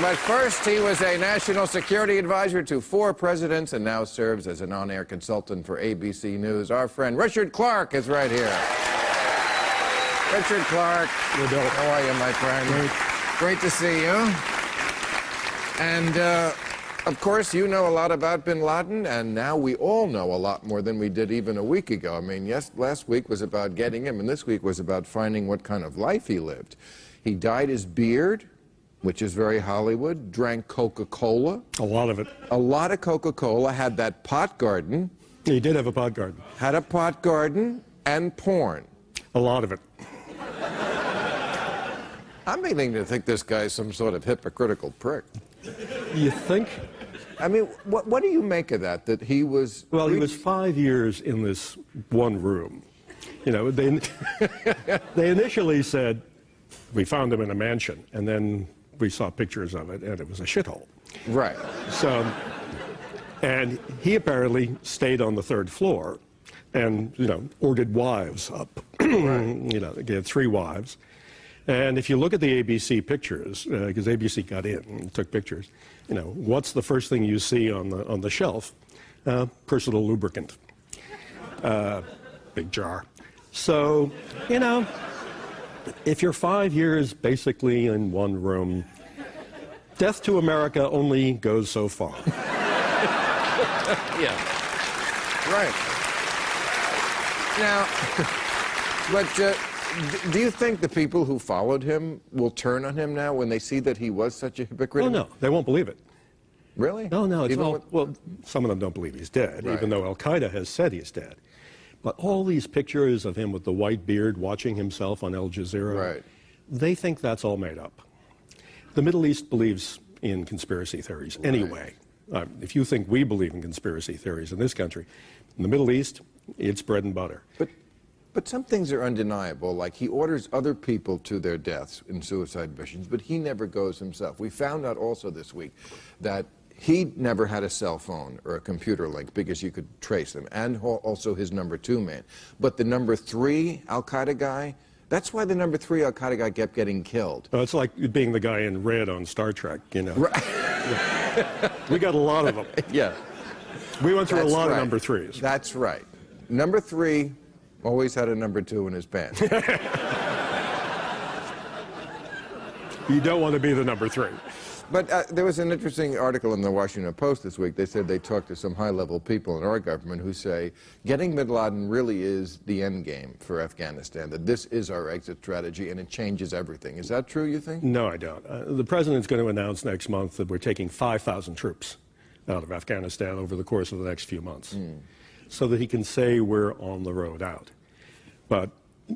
But first, he was a national security advisor to 4 presidents and now serves as an on-air consultant for ABC News. Our friend Richard Clarke is right here. Richard Clarke. How are you, my friend? Great to see you. And, of course, you know a lot about Bin Laden, and now we all know a lot more than we did even a week ago. I mean, yes, last week was about getting him, and this week was about finding what kind of life he lived. He dyed his beard, which is very Hollywood, drank Coca-Cola. A lot of it. A lot of Coca-Cola, had that pot garden. He did have a pot garden. Had a pot garden and porn. A lot of it. I'm beginning to think this guy's some sort of hypocritical prick. You think? I mean, what do you make of that, that he was... Well, he was 5 years in this one room. You know, they initially said, we found him in a mansion, and then we saw pictures of it, and it was a shithole. Right. So, and he apparently stayed on the 3rd floor and, you know, ordered wives up. Right. You know, he had 3 wives. And if you look at the ABC pictures, because ABC got in and took pictures, you know, what's the first thing you see on the shelf? Personal lubricant. Big jar. So, you know, if you're 5 years basically in one room, death to America only goes so far. Yeah. Right. Now, but do you think the people who followed him will turn on him now when they see that he was such a hypocrite? Oh, no. They won't believe it. Really? No, no. It's all, well, some of them don't believe he's dead, right, even though Al-Qaeda has said he's dead. But all these pictures of him with the white beard watching himself on Al Jazeera, right, they think that's all made up. The Middle East believes in conspiracy theories anyway. Right. If you think we believe in conspiracy theories in this country, in the Middle East, it's bread and butter. But some things are undeniable, like he orders other people to their deaths in suicide missions, but he never goes himself. We found out also this week that he never had a cell phone or a computer link because you could trace him, and also his number 2 man. But the number 3 Al-Qaeda guy, that's why the number 3 Al-Qaeda guy kept getting killed. Oh, it's like being the guy in red on Star Trek, you know. Right. We got a lot of them. Yeah. We went through a lot of number 3s. That's right. Number 3 always had a number 2 in his pants. You don't want to be the number 3. But there was an interesting article in the Washington Post this week. They said they talked to some high-level people in our government who say getting Bin Laden really is the end game for Afghanistan, that this is our exit strategy and it changes everything. Is that true, you think? No, I don't. The president's going to announce next month that we're taking 5,000 troops out of Afghanistan over the course of the next few months, so that he can say we're on the road out. But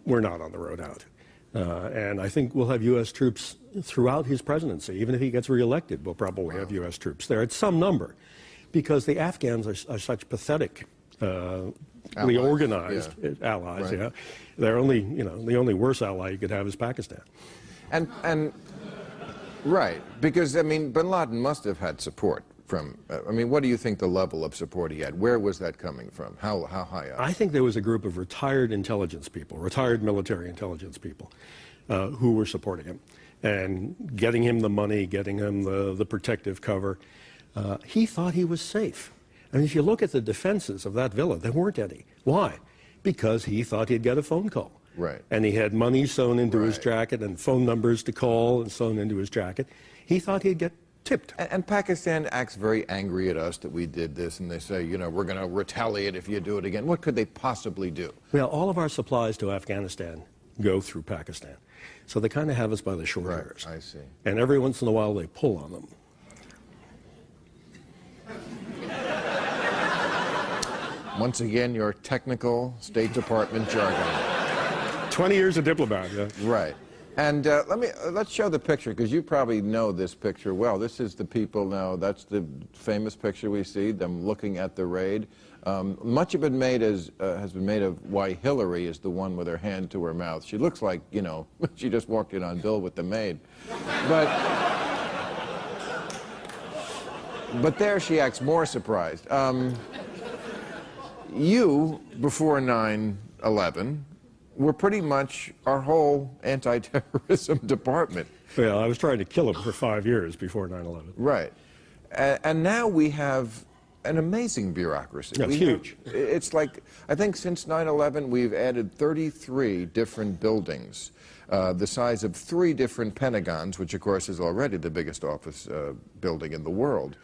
we're not on the road out. And I think we'll have U.S. troops throughout his presidency. Even if he gets reelected, we'll probably have U.S. troops there at some number, because the Afghans are such pathetic, organized allies. Right. Yeah, they're only, you know, the only worse ally you could have is Pakistan. And right, because I mean, Bin Laden must have had support from. I mean, what do you think the level of support he had? Where was that coming from? How high up? I think there was a group of retired intelligence people, retired military intelligence people, who were supporting him and getting him the money, getting him the protective cover. He thought he was safe. I mean, if you look at the defenses of that villa, there weren't any. Why? Because he thought he'd get a phone call. Right. And he had money sewn into his jacket and phone numbers to call and sewn into his jacket. He thought he'd get tipped. And Pakistan acts very angry at us that we did this, and they say, you know, we're going to retaliate if you do it again. What could they possibly do? Well, all of our supplies to Afghanistan go through Pakistan. So they kind of have us by the short hairs. I see. And every once in a while they pull on them. Once again, your technical State Department jargon. 20 years a diplomat, yeah. Right. And let's show the picture, because you probably know this picture well. This is the people now. That's the famous picture we see, them looking at the raid. Much of it has been made of why Hillary is the one with her hand to her mouth. She looks like, you know, she just walked in on Bill with the maid. But there she acts more surprised. You, before 9/11, were pretty much our whole anti-terrorism department. Well, I was trying to kill him for 5 years before 9/11. Right. And now we have an amazing bureaucracy. That's huge. It's like, I think since 9/11, we've added 33 different buildings, the size of 3 different Pentagons, which of course is already the biggest office building in the world.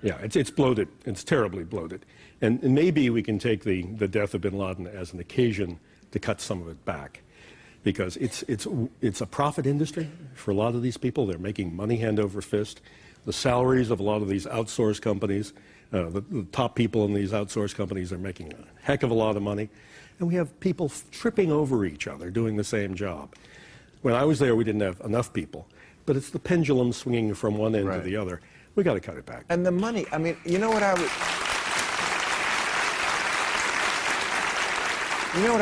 Yeah, it's bloated. It's terribly bloated. And maybe we can take the death of bin Laden as an occasion to cut some of it back. Because it's a profit industry for a lot of these people. They're making money hand over fist. The salaries of a lot of these outsourced companies, the top people in these outsourced companies are making a heck of a lot of money. And we have people tripping over each other doing the same job. When I was there, we didn't have enough people. But it's the pendulum swinging from one end to the other. We got to cut it back. And the money, I mean, you know what I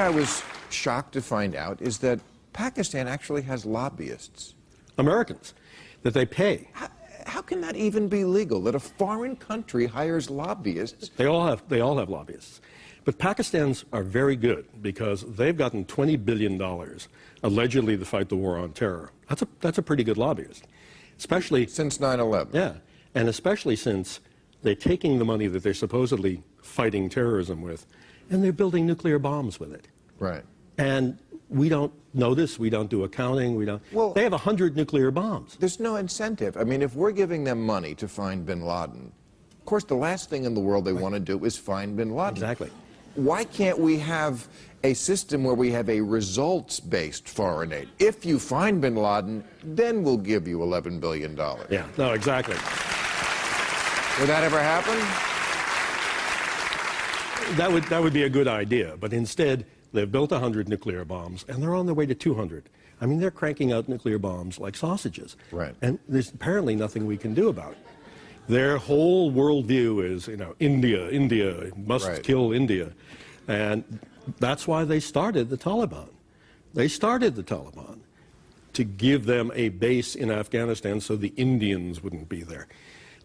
was shocked to find out is that Pakistan actually has lobbyists. Americans, that they pay. How can that even be legal, that a foreign country hires lobbyists? They all have lobbyists. But Pakistanis are very good because they've gotten $20 billion allegedly to fight the war on terror. That's a pretty good lobbyist. Especially since 9/11. Yeah, and especially since they're taking the money that they're supposedly fighting terrorism with and they're building nuclear bombs with it. Right. And we don't notice, we don't do accounting, we don't. Well, they have 100 nuclear bombs. There's no incentive. I mean, if we're giving them money to find bin Laden, of course, the last thing in the world they want to do is find bin Laden. Exactly. Why can't we have a system where we have a results-based foreign aid? If you find bin Laden, then we'll give you $11 billion. Yeah, no, exactly. Would that ever happen? That would be a good idea, but instead, they've built 100 nuclear bombs, and they're on their way to 200. I mean, they're cranking out nuclear bombs like sausages. Right. And there's apparently nothing we can do about it. Their whole worldview is, you know, India must kill India. And that's why they started the Taliban. They started the Taliban to give them a base in Afghanistan so the Indians wouldn't be there.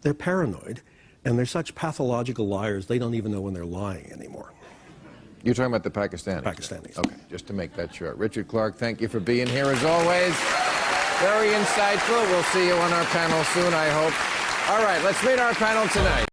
They're paranoid, and they're such pathological liars, they don't even know when they're lying anymore. You're talking about the Pakistanis? Pakistanis. Okay, just to make that short. Richard Clarke, thank you for being here as always. Very insightful. We'll see you on our panel soon, I hope. All right, let's meet our panel tonight.